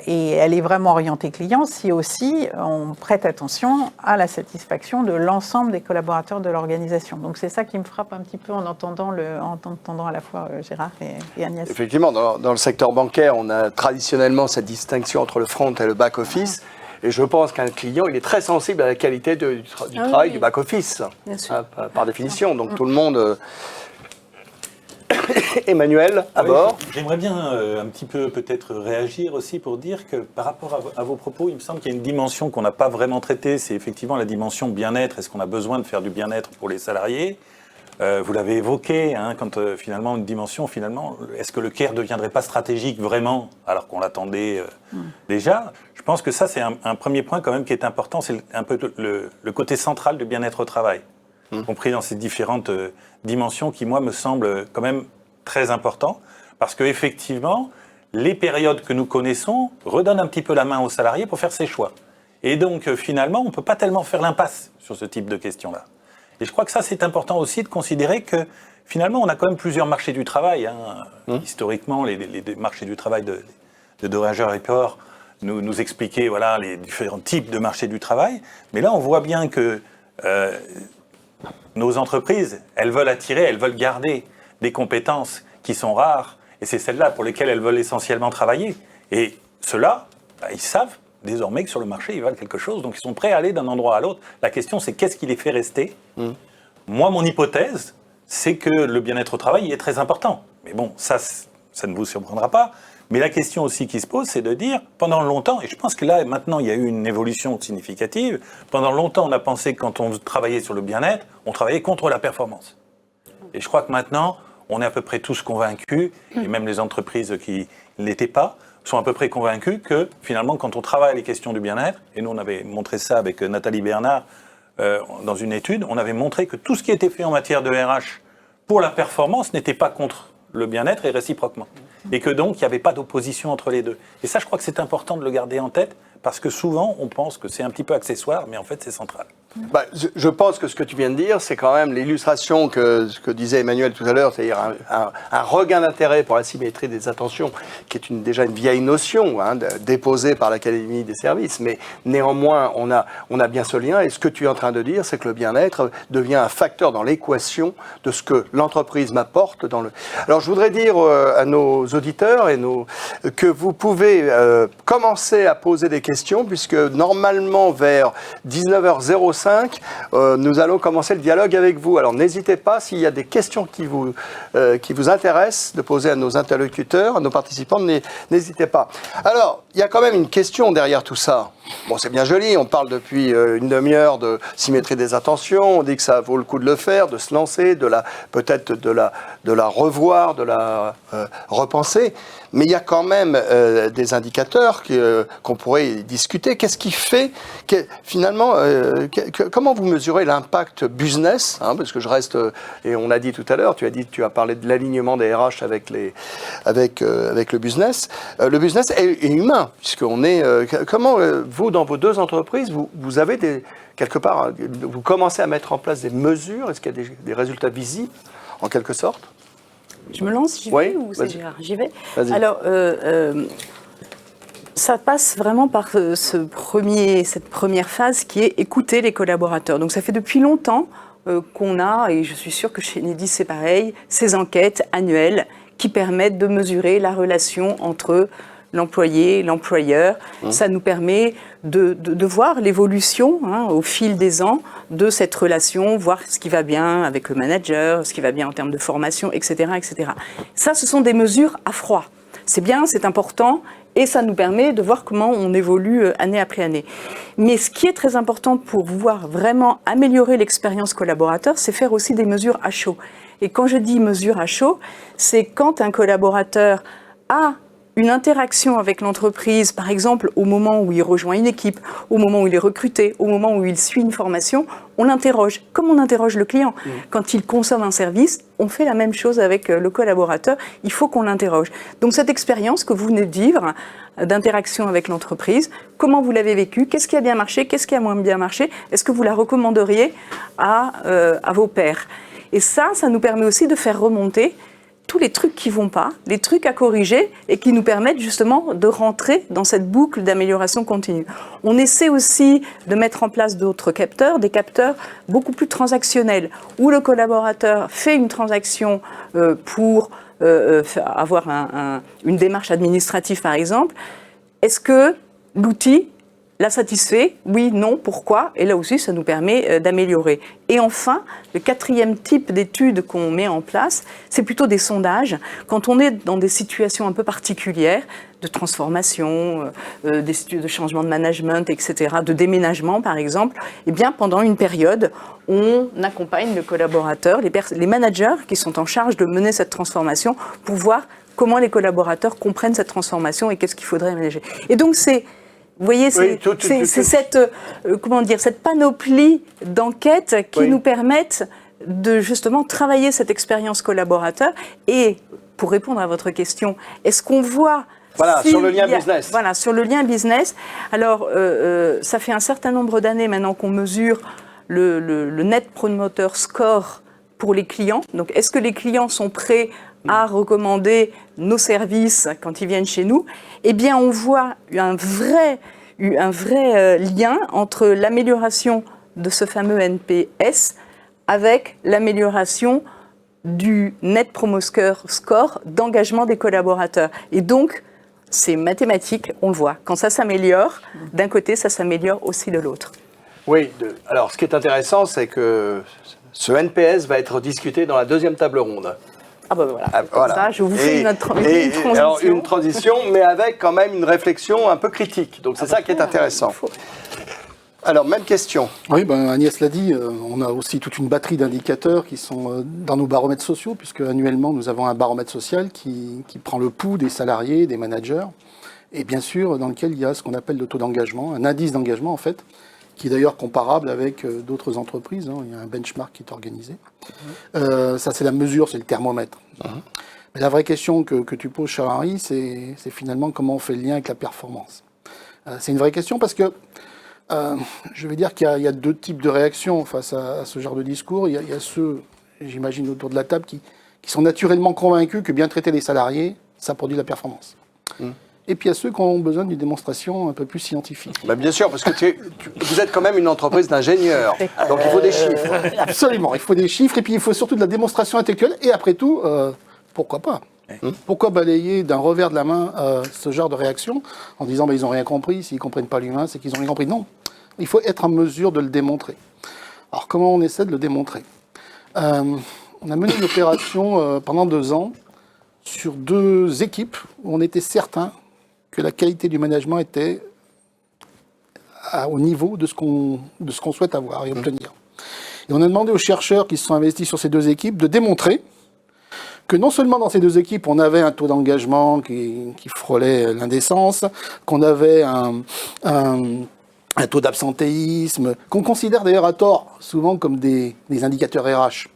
Et elle est vraiment orientée client si aussi on prête attention à la satisfaction de l'ensemble des collaborateurs de l'organisation. Donc c'est ça qui me frappe un petit peu en entendant à la fois Gérard et Agnès. Effectivement, dans le secteur bancaire, on a traditionnellement cette distinction entre le front et le back-office. Et je pense qu'un client, il est très sensible à la qualité du travail du back-office, par définition. Donc tout le monde... Emmanuel, à bord. J'aimerais bien un petit peu peut-être réagir aussi pour dire que par rapport à vos propos, il me semble qu'il y a une dimension qu'on n'a pas vraiment traitée, c'est effectivement la dimension bien-être. Est-ce qu'on a besoin de faire du bien-être pour les salariés ? Vous l'avez évoqué, quand finalement une dimension, est-ce que le care ne deviendrait pas stratégique vraiment, alors qu'on l'attendait déjà ? Je pense que ça, c'est un premier point quand même qui est important, c'est un peu le côté central du bien-être au travail, compris dans ces différentes dimensions qui, moi, me semblent quand même très importantes, parce qu'effectivement, les périodes que nous connaissons redonnent un petit peu la main aux salariés pour faire ses choix. Et donc, finalement, on ne peut pas tellement faire l'impasse sur ce type de questions-là. Et je crois que ça, c'est important aussi de considérer que, finalement, on a quand même plusieurs marchés du travail. Historiquement, les marchés du travail de Doerger et Port nous expliquaient les différents types de marchés du travail. Mais là, on voit bien que nos entreprises, elles veulent garder des compétences qui sont rares. Et c'est celles-là pour lesquelles elles veulent essentiellement travailler. Et ceux-là, ils savent désormais que sur le marché, ils valent quelque chose, donc ils sont prêts à aller d'un endroit à l'autre. La question, c'est qu'est-ce qui les fait rester ? Moi, mon hypothèse, c'est que le bien-être au travail est très important. Mais bon, ça ne vous surprendra pas. Mais la question aussi qui se pose, c'est de dire, pendant longtemps, et je pense que là, maintenant, il y a eu une évolution significative, pendant longtemps, on a pensé que quand on travaillait sur le bien-être, on travaillait contre la performance. Et je crois que maintenant, on est à peu près tous convaincus, et même les entreprises qui ne l'étaient pas, sont à peu près convaincus que, finalement, quand on travaille les questions du bien-être, et nous, on avait montré ça avec Nathalie Bernard dans une étude, on avait montré que tout ce qui était fait en matière de RH pour la performance n'était pas contre le bien-être et réciproquement. Et que donc, il n'y avait pas d'opposition entre les deux. Et ça, je crois que c'est important de le garder en tête, parce que souvent, on pense que c'est un petit peu accessoire, mais en fait, c'est central. Je pense que ce que tu viens de dire, c'est quand même l'illustration que disait Emmanuel tout à l'heure, c'est-à-dire un regain d'intérêt pour la symétrie des attentions, qui est déjà une vieille notion déposée par l'Académie des services. Mais néanmoins, on a bien ce lien. Et ce que tu es en train de dire, c'est que le bien-être devient un facteur dans l'équation de ce que l'entreprise m'apporte. Alors, je voudrais dire à nos auditeurs que vous pouvez commencer à poser des questions, puisque normalement, vers 19h05, nous allons commencer le dialogue avec vous. Alors n'hésitez pas, s'il y a des questions qui vous intéressent, de poser à nos interlocuteurs, à nos participants, n'hésitez pas. Alors, il y a quand même une question derrière tout ça. Bon, c'est bien joli, on parle depuis une demi-heure de symétrie des attentions, on dit que ça vaut le coup de le faire, de se lancer, peut-être de la revoir, de la repenser. Mais il y a quand même des indicateurs qu'on pourrait discuter. Qu'est-ce qui fait finalement, comment vous mesurez l'impact business, parce que je reste, et on l'a dit tout à l'heure, tu as parlé de l'alignement des RH avec le business. Le business est humain, puisqu'on est. Comment vous, dans vos deux entreprises, vous avez quelque part, vous commencez à mettre en place des mesures. Est-ce qu'il y a des résultats visibles, en quelque sorte? Je me lance, j'y vais, ou c'est Gérard? J'y vais. Vas-y. Alors, ça passe vraiment par cette première phase qui est écouter les collaborateurs. Donc ça fait depuis longtemps qu'on a, et je suis sûre que chez Enedis c'est pareil, ces enquêtes annuelles qui permettent de mesurer la relation entre l'employé, l'employeur. Ça nous permet de voir l'évolution au fil des ans de cette relation, voir ce qui va bien avec le manager, ce qui va bien en termes de formation, etc., etc. Ça, ce sont des mesures à froid. c'est bien, c'est important, et ça nous permet de voir comment on évolue année après année. Mais ce qui est très important pour pouvoir vraiment améliorer l'expérience collaborateur, c'est faire aussi des mesures à chaud. Et quand je dis mesures à chaud, c'est quand un collaborateur a une interaction avec l'entreprise, par exemple au moment où il rejoint une équipe, au moment où il est recruté, au moment où il suit une formation, on l'interroge, comme on interroge le client. Quand il consomme un service, on fait la même chose avec le collaborateur, il faut qu'on l'interroge. Donc cette expérience que vous venez de vivre, d'interaction avec l'entreprise, comment vous l'avez vécue, qu'est-ce qui a bien marché, qu'est-ce qui a moins bien marché, est-ce que vous la recommanderiez à vos pairs? Et ça nous permet aussi de faire remonter tous les trucs qui vont pas, les trucs à corriger et qui nous permettent justement de rentrer dans cette boucle d'amélioration continue. On essaie aussi de mettre en place d'autres capteurs, des capteurs beaucoup plus transactionnels, où le collaborateur fait une transaction pour avoir une démarche administrative par exemple. Est-ce que l'outil la satisfait? Oui, non, pourquoi? Et là aussi, ça nous permet d'améliorer. Et enfin, le quatrième type d'études qu'on met en place, c'est plutôt des sondages. Quand on est dans des situations un peu particulières, de transformation, des situations de changement de management, etc., de déménagement par exemple, eh bien, pendant une période, on accompagne le collaborateur, les managers qui sont en charge de mener cette transformation pour voir comment les collaborateurs comprennent cette transformation et qu'est-ce qu'il faudrait aménager. Et donc, vous voyez, c'est cette panoplie d'enquêtes qui nous permettent de justement travailler cette expérience collaborateur. Et pour répondre à votre question, est-ce qu'on voit... Voilà, sur le lien business. Voilà, sur le lien business. Alors, ça fait un certain nombre d'années maintenant qu'on mesure le Net Promoter Score pour les clients. Donc, est-ce que les clients sont prêts à recommander nos services quand ils viennent chez nous? Eh bien, on voit un vrai lien entre l'amélioration de ce fameux NPS avec l'amélioration du Net Promoter Score d'engagement des collaborateurs. Et donc, c'est mathématique, on le voit. Quand ça s'améliore, d'un côté, ça s'améliore aussi de l'autre. Oui, alors ce qui est intéressant, c'est que ce NPS va être discuté dans la deuxième table ronde. Ah ben voilà, voilà. Ça, je vous fais une transition. Alors, une transition, mais avec quand même une réflexion un peu critique. Donc c'est ça qui est intéressant. Alors, même question. Oui, Agnès l'a dit, on a aussi toute une batterie d'indicateurs qui sont dans nos baromètres sociaux, puisque annuellement nous avons un baromètre social qui prend le pouls des salariés, des managers, et bien sûr dans lequel il y a ce qu'on appelle le taux d'engagement, un indice d'engagement en fait, qui est d'ailleurs comparable avec d'autres entreprises. Il y a un benchmark qui est organisé. Ça, c'est la mesure, c'est le thermomètre. Mais la vraie question que tu poses, cher Henri, c'est finalement comment on fait le lien avec la performance. C'est une vraie question parce que je vais dire qu'il y a deux types de réactions face à ce genre de discours. Il y a ceux, j'imagine, autour de la table qui sont naturellement convaincus que bien traiter les salariés, ça produit la performance. Et puis il y a ceux qui ont besoin d'une démonstration un peu plus scientifique. Bien sûr, parce que vous êtes quand même une entreprise d'ingénieurs, donc il faut des chiffres. Absolument, il faut des chiffres, et puis il faut surtout de la démonstration intellectuelle, et après tout, pourquoi pas? Pourquoi balayer d'un revers de la main ce genre de réaction en disant ils n'ont rien compris, s'ils ne comprennent pas l'humain, c'est qu'ils n'ont rien compris? Non, il faut être en mesure de le démontrer. Alors comment on essaie de le démontrer? On a mené une opération pendant 2 ans sur 2 équipes où on était certain que la qualité du management était au niveau de ce qu'on souhaite avoir et obtenir. Et on a demandé aux chercheurs qui se sont investis sur ces 2 équipes de démontrer que non seulement dans ces 2 équipes, on avait un taux d'engagement qui frôlait l'indécence, qu'on avait un taux d'absentéisme, qu'on considère d'ailleurs à tort souvent comme des indicateurs RH,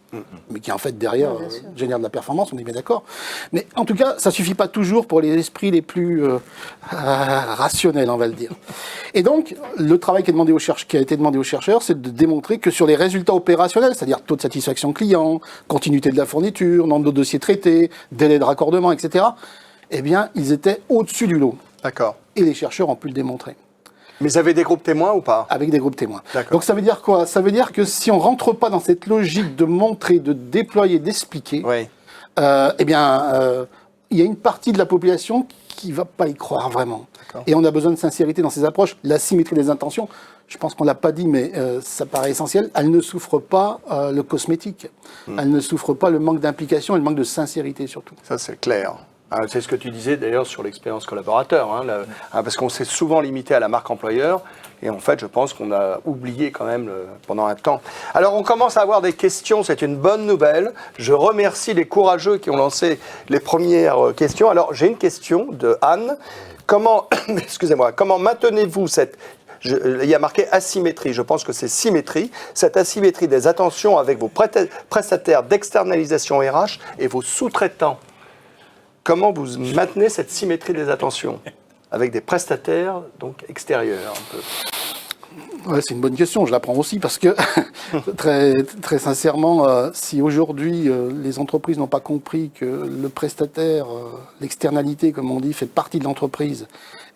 mais qui en fait derrière génèrent de la performance, on est bien d'accord. Mais en tout cas, ça ne suffit pas toujours pour les esprits les plus rationnels, on va le dire. Et donc, le travail qui a été demandé aux chercheurs, c'est de démontrer que sur les résultats opérationnels, c'est-à-dire taux de satisfaction client, continuité de la fourniture, nombre de dossiers traités, délai de raccordement, etc., eh bien, ils étaient au-dessus du lot. D'accord. Et les chercheurs ont pu le démontrer. Mais vous avez des groupes témoins ou pas? Avec des groupes témoins. Donc ça veut dire quoi? Ça veut dire que si on ne rentre pas dans cette logique de montrer, de déployer, d'expliquer, eh bien, il y a une partie de la population qui ne va pas y croire vraiment. Et on a besoin de sincérité dans ces approches. La symétrie des intentions, je pense qu'on ne l'a pas dit, mais ça paraît essentiel, elle ne souffre pas le cosmétique. Elle ne souffre pas le manque d'implication et le manque de sincérité surtout. Ça, c'est clair. Ah, c'est ce que tu disais d'ailleurs sur l'expérience collaborateur, hein, parce qu'on s'est souvent limité à la marque employeur, et en fait je pense qu'on a oublié quand même pendant un temps. Alors on commence à avoir des questions, c'est une bonne nouvelle. Je remercie les courageux qui ont lancé les premières questions. Alors j'ai une question de Anne. Comment maintenez-vous il y a marqué asymétrie, je pense que c'est symétrie, cette asymétrie des attentions avec vos prestataires d'externalisation RH et vos sous-traitants? Comment vous maintenez cette symétrie des attentions avec des prestataires donc extérieurs un peu? Ouais, c'est une bonne question, je la prends aussi parce que très sincèrement, si aujourd'hui les entreprises n'ont pas compris que le prestataire, l'externalité comme on dit, fait partie de l'entreprise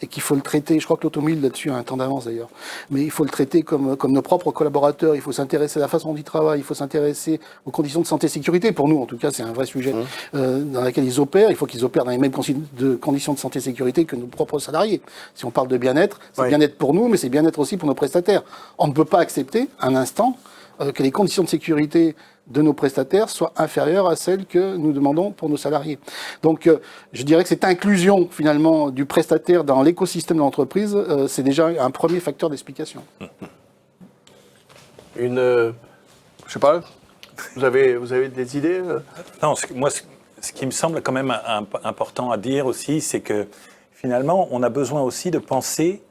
et qu'il faut le traiter, je crois que l'automobile là-dessus a un temps d'avance d'ailleurs, mais il faut le traiter comme nos propres collaborateurs, il faut s'intéresser à la façon dont ils travaillent, il faut s'intéresser aux conditions de santé et sécurité, pour nous en tout cas c'est un vrai sujet dans lequel ils opèrent, il faut qu'ils opèrent dans les mêmes conditions de santé et sécurité que nos propres salariés. Si on parle de bien-être, c'est bien-être pour nous, mais c'est bien-être aussi pour nos prestataires. On ne peut pas accepter un instant que les conditions de sécurité de nos prestataires soient inférieures à celles que nous demandons pour nos salariés. Donc, je dirais que cette inclusion, finalement, du prestataire dans l'écosystème de l'entreprise, c'est déjà un premier facteur d'explication. Je sais pas, vous avez des idées Non, moi, ce qui me semble quand même important à dire aussi, c'est que finalement, on a besoin aussi de penser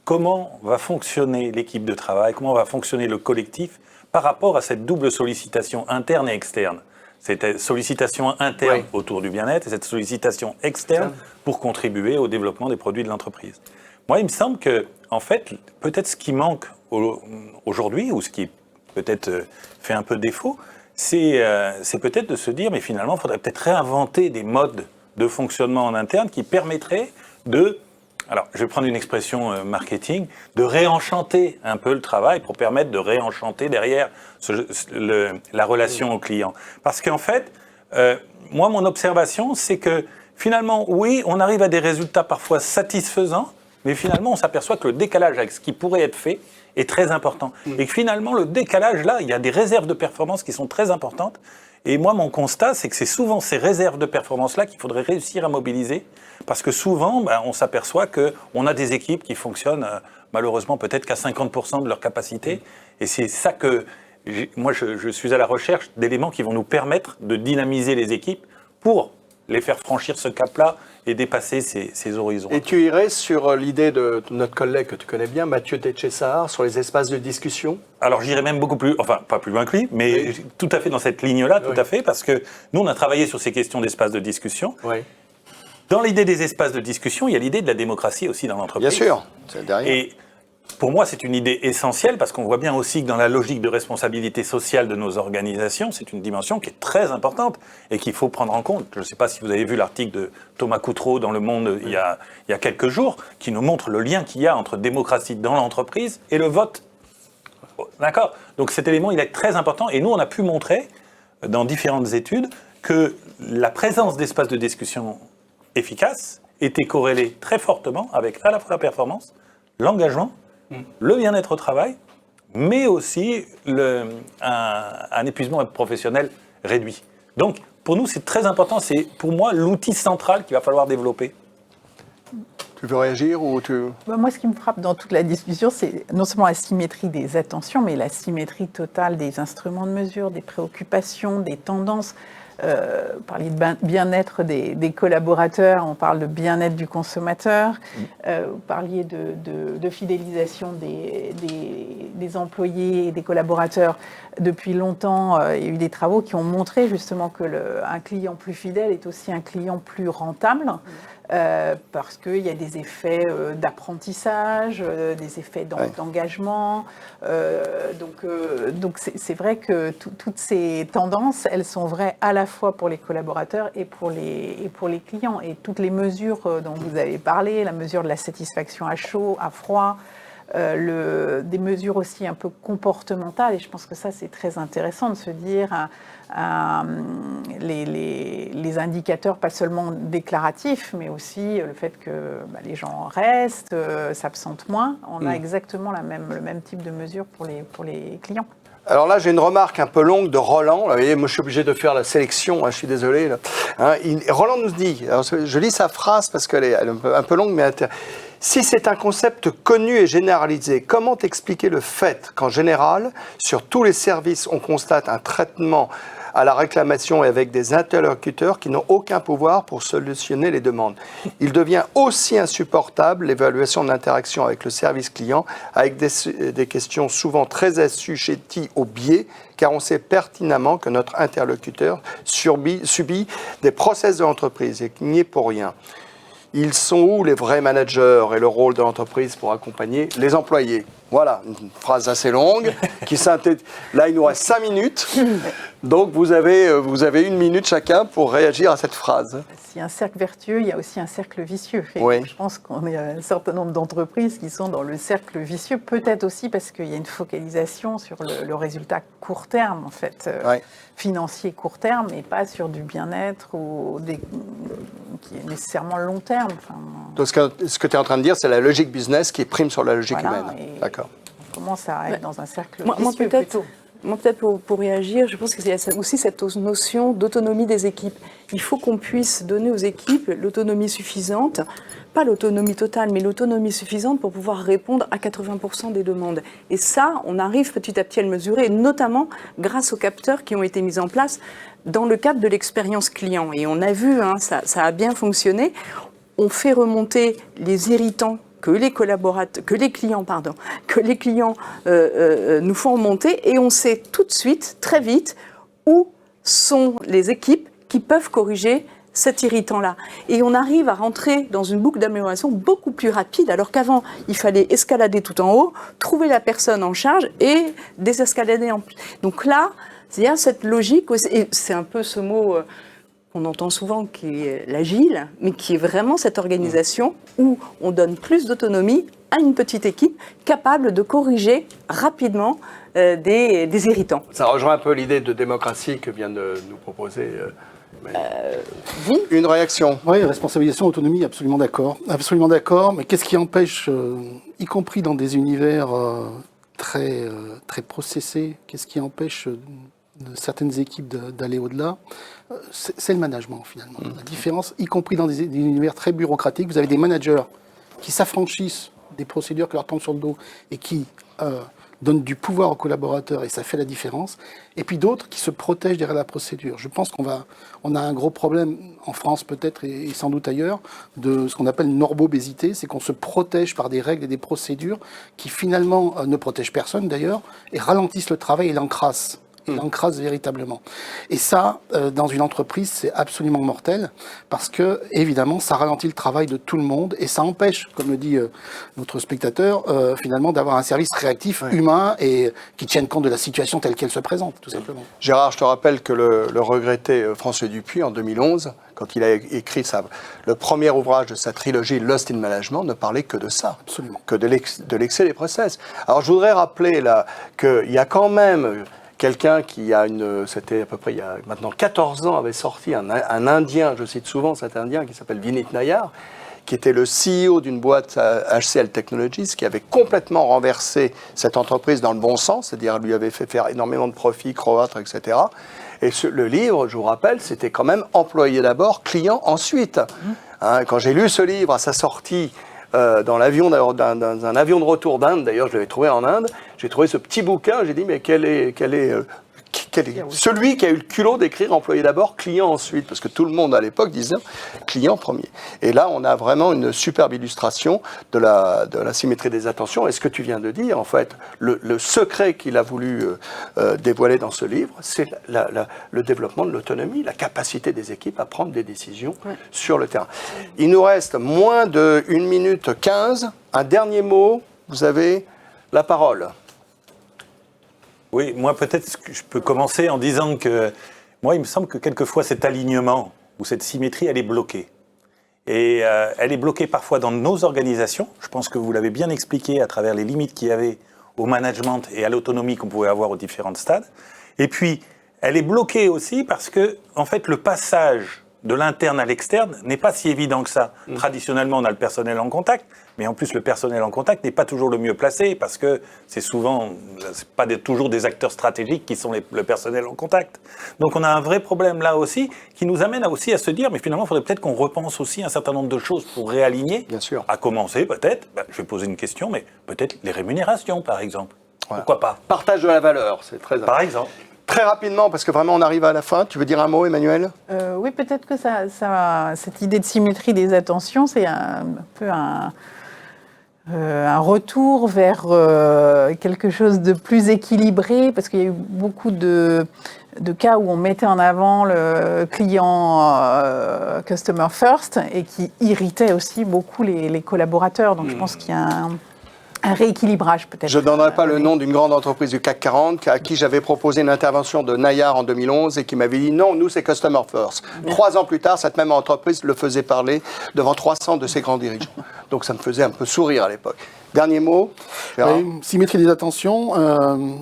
comment va fonctionner l'équipe de travail, comment va fonctionner le collectif par rapport à cette double sollicitation interne et externe. Cette sollicitation interne autour du bien-être et cette sollicitation externe pour contribuer au développement des produits de l'entreprise. Moi, il me semble que, en fait, peut-être ce qui manque aujourd'hui, ou ce qui peut-être fait un peu défaut, c'est peut-être de se dire, mais finalement, il faudrait peut-être réinventer des modes de fonctionnement en interne qui permettraient de... Alors, je vais prendre une expression marketing, de réenchanter un peu le travail pour permettre de réenchanter derrière la relation au client. Parce qu'en fait, moi, mon observation, c'est que finalement, oui, on arrive à des résultats parfois satisfaisants, mais finalement, on s'aperçoit que le décalage avec ce qui pourrait être fait est très important. Et que finalement, le décalage, là, il y a des réserves de performance qui sont très importantes. Et moi, mon constat, c'est que c'est souvent ces réserves de performance-là qu'il faudrait réussir à mobiliser, parce que souvent, on s'aperçoit qu'on a des équipes qui fonctionnent malheureusement peut-être qu'à 50% de leur capacité, et c'est ça que moi, je suis à la recherche d'éléments qui vont nous permettre de dynamiser les équipes pour les faire franchir ce cap-là et dépasser ces horizons. Et tu irais sur l'idée de notre collègue que tu connais bien, Mathieu Teixeira, sur les espaces de discussion? Alors j'irais même beaucoup plus, enfin pas plus loin que lui, mais tout à fait dans cette ligne-là, tout à fait, parce que nous on a travaillé sur ces questions d'espaces de discussion. Dans l'idée des espaces de discussion, il y a l'idée de la démocratie aussi dans l'entreprise. Bien sûr, c'est derrière. Et pour moi, c'est une idée essentielle parce qu'on voit bien aussi que dans la logique de responsabilité sociale de nos organisations, c'est une dimension qui est très importante et qu'il faut prendre en compte. Je ne sais pas si vous avez vu l'article de Thomas Coutreau dans Le Monde il y a quelques jours, qui nous montre le lien qu'il y a entre démocratie dans l'entreprise et le vote. D'accord ? Donc cet élément, il est très important. Et nous, on a pu montrer, dans différentes études, que la présence d'espaces de discussion efficaces était corrélée très fortement avec à la fois la performance, l'engagement, le bien-être au travail, mais aussi un épuisement professionnel réduit. Donc, pour nous, c'est très important. C'est, pour moi, l'outil central qu'il va falloir développer. Tu veux réagir ou Moi, ce qui me frappe dans toute la discussion, c'est non seulement la symétrie des attentions, mais la symétrie totale des instruments de mesure, des préoccupations, des tendances. Vous parliez de bien-être des collaborateurs, on parle de bien-être du consommateur, vous parliez de fidélisation des employés et des collaborateurs. Depuis longtemps, il y a eu des travaux qui ont montré justement que un client plus fidèle est aussi un client plus rentable. Parce qu'il y a des effets d'apprentissage, des effets d'engagement. Donc c'est vrai que toutes ces tendances, elles sont vraies à la fois pour les collaborateurs et pour les clients. Et toutes les mesures dont vous avez parlé, la mesure de la satisfaction à chaud, à froid, des mesures aussi un peu comportementales, et je pense que ça c'est très intéressant de se dire les indicateurs pas seulement déclaratifs mais aussi le fait que les gens restent, s'absentent moins. On a exactement le même type de mesures pour les clients. Alors là, j'ai une remarque un peu longue de Roland. Vous voyez, moi, je suis obligé de faire la sélection, je suis désolé. Là. Roland nous dit, alors, je lis sa phrase parce qu'elle est un peu longue, mais si c'est un concept connu et généralisé, comment expliquer le fait qu'en général, sur tous les services, on constate un traitement à la réclamation et avec des interlocuteurs qui n'ont aucun pouvoir pour solutionner les demandes. Il devient aussi insupportable l'évaluation de l'interaction avec le service client, avec des questions souvent très assujetties au biais, car on sait pertinemment que notre interlocuteur subit des process de l'entreprise et qu'il n'y est pour rien. Ils sont où les vrais managers et le rôle de l'entreprise pour accompagner les employés? Voilà, une phrase assez longue qui synthétise. Là, il nous reste 5 minutes. Donc, vous avez 1 minute chacun pour réagir à cette phrase. S'il y a un cercle vertueux, il y a aussi un cercle vicieux. Et Oui. je pense qu'on est un certain nombre d'entreprises qui sont dans le cercle vicieux, peut-être aussi parce qu'il y a une focalisation sur le résultat court terme, en fait, financier court terme, et pas sur du bien-être qui est nécessairement long terme. Enfin, donc, ce que tu es en train de dire, c'est la logique business qui prime sur la logique humaine. D'accord. On commence à être dans un cercle Moi, vicieux plutôt. Moi, peut-être pour réagir, je pense qu'il y a aussi cette notion d'autonomie des équipes. Il faut qu'on puisse donner aux équipes l'autonomie suffisante, pas l'autonomie totale, mais l'autonomie suffisante pour pouvoir répondre à 80% des demandes. Et ça, on arrive petit à petit à le mesurer, notamment grâce aux capteurs qui ont été mis en place dans le cadre de l'expérience client. Et on a vu, ça a bien fonctionné. On fait remonter les irritants que les clients nous font remonter, et on sait tout de suite, très vite, où sont les équipes qui peuvent corriger cet irritant-là. Et on arrive à rentrer dans une boucle d'amélioration beaucoup plus rapide, alors qu'avant, il fallait escalader tout en haut, trouver la personne en charge et désescalader en plus. Donc là, il y a cette logique, et c'est un peu ce mot qu'on entend souvent, qui est l'agile, mais qui est vraiment cette organisation où on donne plus d'autonomie à une petite équipe capable de corriger rapidement des irritants. Ça rejoint un peu l'idée de démocratie que vient de nous proposer. Oui. Une réaction? Oui, responsabilisation, autonomie, absolument d'accord. Absolument d'accord, mais qu'est-ce qui empêche, y compris dans des univers très processés, qu'est-ce qui empêche certaines équipes d'aller au-delà? C'est le management, finalement. La différence, y compris dans des univers très bureaucratiques, vous avez des managers qui s'affranchissent des procédures qui leur tombent sur le dos et qui donnent du pouvoir aux collaborateurs, et ça fait la différence. Et puis d'autres qui se protègent derrière la procédure. Je pense qu'on a un gros problème en France peut-être et sans doute ailleurs de ce qu'on appelle une normobésité, c'est qu'on se protège par des règles et des procédures qui finalement ne protègent personne d'ailleurs et ralentissent le travail et l'encrassent. Et l'encrasse véritablement. Et ça, dans une entreprise, c'est absolument mortel parce que, évidemment, ça ralentit le travail de tout le monde et ça empêche, comme le dit notre spectateur, finalement, d'avoir un service réactif, humain et qui tienne compte de la situation telle qu'elle se présente, tout simplement. Gérard, je te rappelle que le regretté François Dupuis, en 2011, quand il a écrit le premier ouvrage de sa trilogie Lost in Management, ne parlait que de ça, Absolument. Que de l'excès des process. Alors, je voudrais rappeler là qu'il y a quand même quelqu'un qui c'était à peu près il y a maintenant 14 ans, avait sorti un Indien, je cite souvent cet Indien, qui s'appelle Vinit Nayar, qui était le CEO d'une boîte HCL Technologies, qui avait complètement renversé cette entreprise dans le bon sens, c'est-à-dire lui avait fait faire énormément de profits, croître, etc. Et le livre, je vous rappelle, c'était quand même employé d'abord, client ensuite. Quand j'ai lu ce livre à sa sortie, dans l'avion d'un avion de retour d'Inde, d'ailleurs je l'avais trouvé en Inde, j'ai trouvé ce petit bouquin, j'ai dit mais quel est celui qui a eu le culot d'écrire employé d'abord, client ensuite, parce que tout le monde à l'époque disait client premier. Et là on a vraiment une superbe illustration de la symétrie des attentions. Et ce que tu viens de dire, en fait, le secret qu'il a voulu dévoiler dans ce livre, c'est le développement de l'autonomie, la capacité des équipes à prendre des décisions sur le terrain. Il nous reste moins de 1 minute 15. Un dernier mot, vous avez la parole. Oui, moi peut-être que je peux commencer en disant que moi il me semble que quelquefois cet alignement ou cette symétrie elle est bloquée. Et elle est bloquée parfois dans nos organisations. Je pense que vous l'avez bien expliqué à travers les limites qu'il y avait au management et à l'autonomie qu'on pouvait avoir aux différents stades. Et puis elle est bloquée aussi parce que en fait le passage de l'interne à l'externe n'est pas si évident que ça. Traditionnellement, on a le personnel en contact, mais en plus, le personnel en contact n'est pas toujours le mieux placé parce que c'est pas toujours des acteurs stratégiques qui sont le personnel en contact. Donc, on a un vrai problème là aussi qui nous amène aussi à se dire, mais finalement, il faudrait peut-être qu'on repense aussi un certain nombre de choses pour réaligner. Bien sûr. À commencer, peut-être, je vais poser une question, mais peut-être les rémunérations, par exemple. Voilà. Pourquoi pas? Partage de la valeur, c'est très important. Par exemple. Très rapidement, parce que vraiment on arrive à la fin, tu veux dire un mot, Emmanuel? Oui, peut-être que cette idée de symétrie des attentions, c'est un peu un retour vers quelque chose de plus équilibré, parce qu'il y a eu beaucoup de cas où on mettait en avant le client customer first et qui irritait aussi beaucoup les collaborateurs. Donc je pense qu'il y a un rééquilibrage peut-être. Je ne donnerai pas le nom d'une grande entreprise du CAC 40 à qui j'avais proposé une intervention de Nayar en 2011 et qui m'avait dit non, nous c'est Customer First. 3 ans plus tard, cette même entreprise le faisait parler devant 300 de ses grands dirigeants. Donc ça me faisait un peu sourire à l'époque. Dernier mot, Gérard. Oui, symétrie des attentions,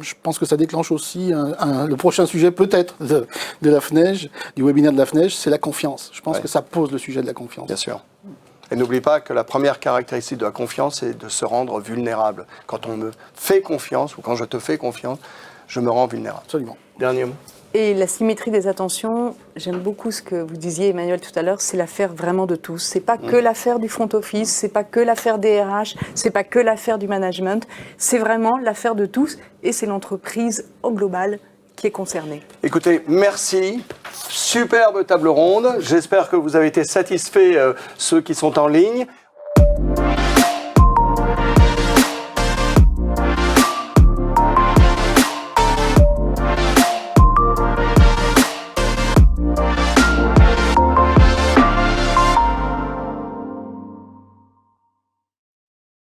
je pense que ça déclenche aussi le prochain sujet peut-être de la FNEJ, du webinaire de la FNEJ, c'est la confiance. Je pense que ça pose le sujet de la confiance. Bien sûr. Et n'oublie pas que la première caractéristique de la confiance, c'est de se rendre vulnérable. Quand on me fait confiance, ou quand je te fais confiance, je me rends vulnérable. Absolument. Dernier mot. Et la symétrie des attentions, j'aime beaucoup ce que vous disiez, Emmanuel, tout à l'heure, c'est l'affaire vraiment de tous. C'est pas que l'affaire du front office, c'est pas que l'affaire des RH, c'est pas que l'affaire du management, c'est vraiment l'affaire de tous et c'est l'entreprise au global qui est concernée. Écoutez, merci. Superbe table ronde. J'espère que vous avez été satisfaits, ceux qui sont en ligne.